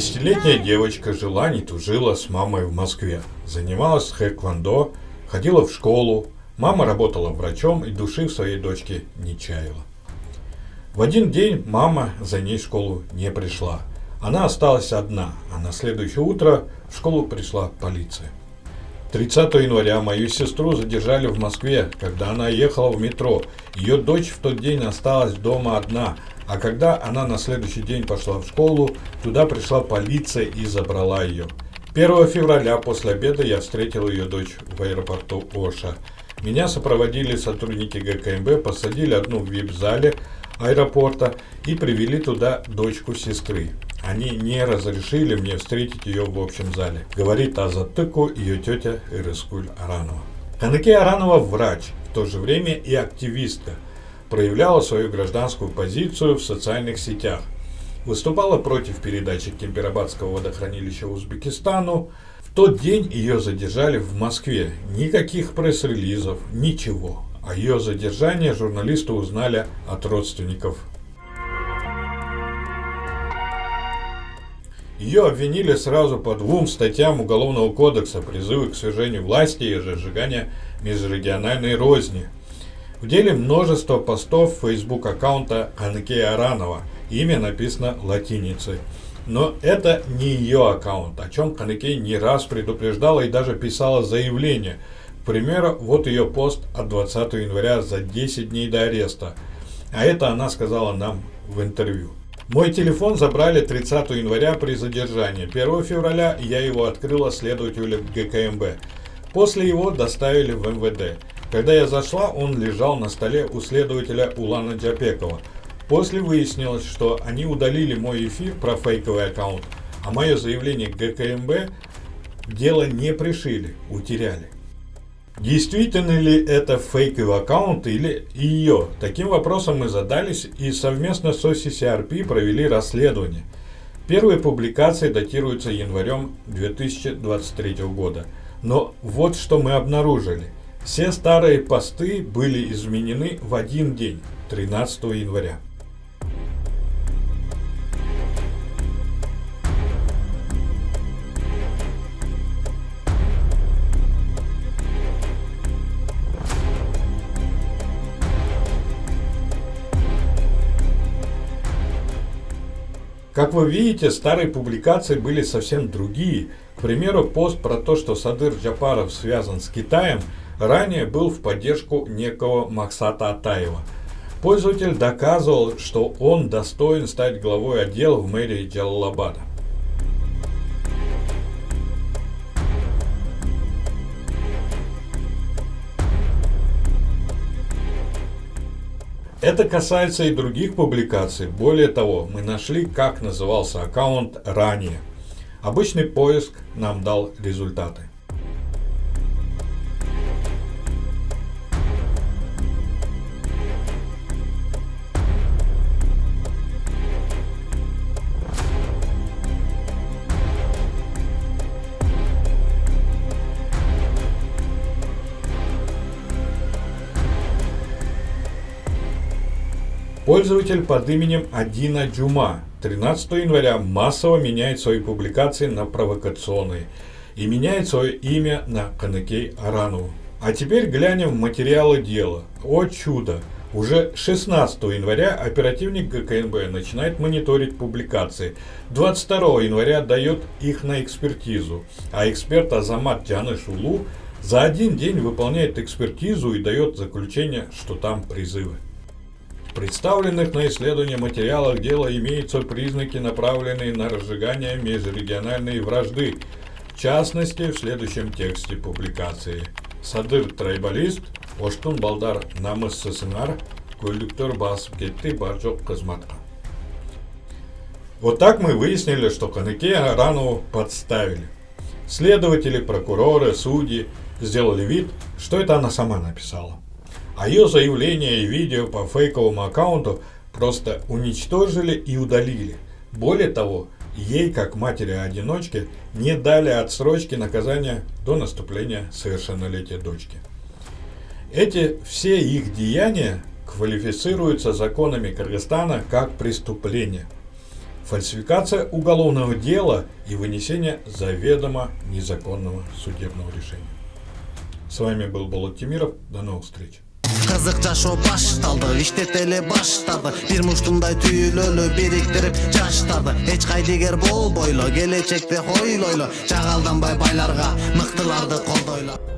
10-летняя девочка жила не тужила с мамой в Москве. Занималась хэквондо, ходила в школу. Мама работала врачом и души в своей дочке не чаяла. В один день мама за ней в школу не пришла. Она осталась одна, а на следующее утро в школу пришла полиция. 30 января мою сестру задержали в Москве, когда она ехала в метро. Ее дочь в тот день осталась дома одна, а когда она на следующий день пошла в школу, туда пришла полиция и забрала ее. 1 февраля после обеда я встретил ее дочь в аэропорту Оша. Меня сопроводили сотрудники ГКМБ, посадили одну в вип-зале аэропорта и привели туда дочку сестры. Они не разрешили мне встретить ее в общем зале, говорит Азаттыку ее тетя Ирыскуль Аранова. Каныке Аранова врач, в то же время и активистка, проявляла свою гражданскую позицию в социальных сетях, выступала против передачи Кемпирабадского водохранилища Узбекистану. В тот день ее задержали в Москве, никаких пресс-релизов, ничего. О ее задержании журналисты узнали от родственников. Ее обвинили сразу по 2 статьям Уголовного кодекса: призывы к свержению власти и разжигание межрегиональной розни. В деле множество постов в Facebook аккаунта Каныке Аранова. Имя написано латиницей. Но это не ее аккаунт, о чем Каныке не раз предупреждала и даже писала заявление. К примеру, вот ее пост от 20 января за 10 дней до ареста. А это она сказала нам в интервью. Мой телефон забрали 30 января при задержании. 1 февраля я его открыла следователю ГКМБ. После его доставили в МВД. Когда я зашла, он лежал на столе у следователя Улана Джапекова. После выяснилось, что они удалили мой эфир про фейковый аккаунт, а мое заявление к ГКМБ дело не пришили, утеряли. Действительно ли это фейковый аккаунт или ее? Таким вопросом мы задались и совместно с OCCRP провели расследование. Первые публикации датируются январем 2023 года. Но вот что мы обнаружили. Все старые посты были изменены в один день, 13 января. Как вы видите, старые публикации были совсем другие. К примеру, пост про то, что Садыр Джапаров связан с Китаем, ранее был в поддержку некого Максата Атаева. Пользователь доказывал, что он достоин стать главой отдела в мэрии Джалалабада. Это касается и других публикаций. Более того, мы нашли, как назывался аккаунт ранее. Обычный поиск нам дал результаты. Пользователь под именем Адина Джума 13 января массово меняет свои публикации на провокационные и меняет свое имя на Каныке Аранова. А теперь глянем в материалы дела. О чудо! Уже 16 января оперативник ГКНБ начинает мониторить публикации. 22 января дает их на экспертизу, а эксперт Азамат Джанышулу за один день выполняет экспертизу и дает заключение, что там призывы. В представленных на исследование материалах дела имеются признаки, направленные на разжигание межрегиональной вражды. В частности, в следующем тексте публикации. Садыр трайбалист, Оштун балдар намыс сысыңар, көлдіктер басып кетті баржоқ қызматқа. Вот так мы выяснили, что Каныке Аранову подставили. Следователи, прокуроры, судьи сделали вид, что это она сама написала. А ее заявление и видео по фейковому аккаунту просто уничтожили и удалили. Более того, ей, как матери-одиночке, не дали отсрочки наказания до наступления совершеннолетия дочки. Эти все их деяния квалифицируются законами Кыргызстана как преступление. фальсификация уголовного дела и вынесение заведомо незаконного судебного решения. С вами был Болот Темиров. До новых встреч. Кызык жашоо башталды, иштетели баштады. Бир муштумдай түйүлөлү бириктирип жаштарды. Эч кайдыгер болбойло, келечекте хойлойло. Жагалданбай байларга, мыктыларды колдойло.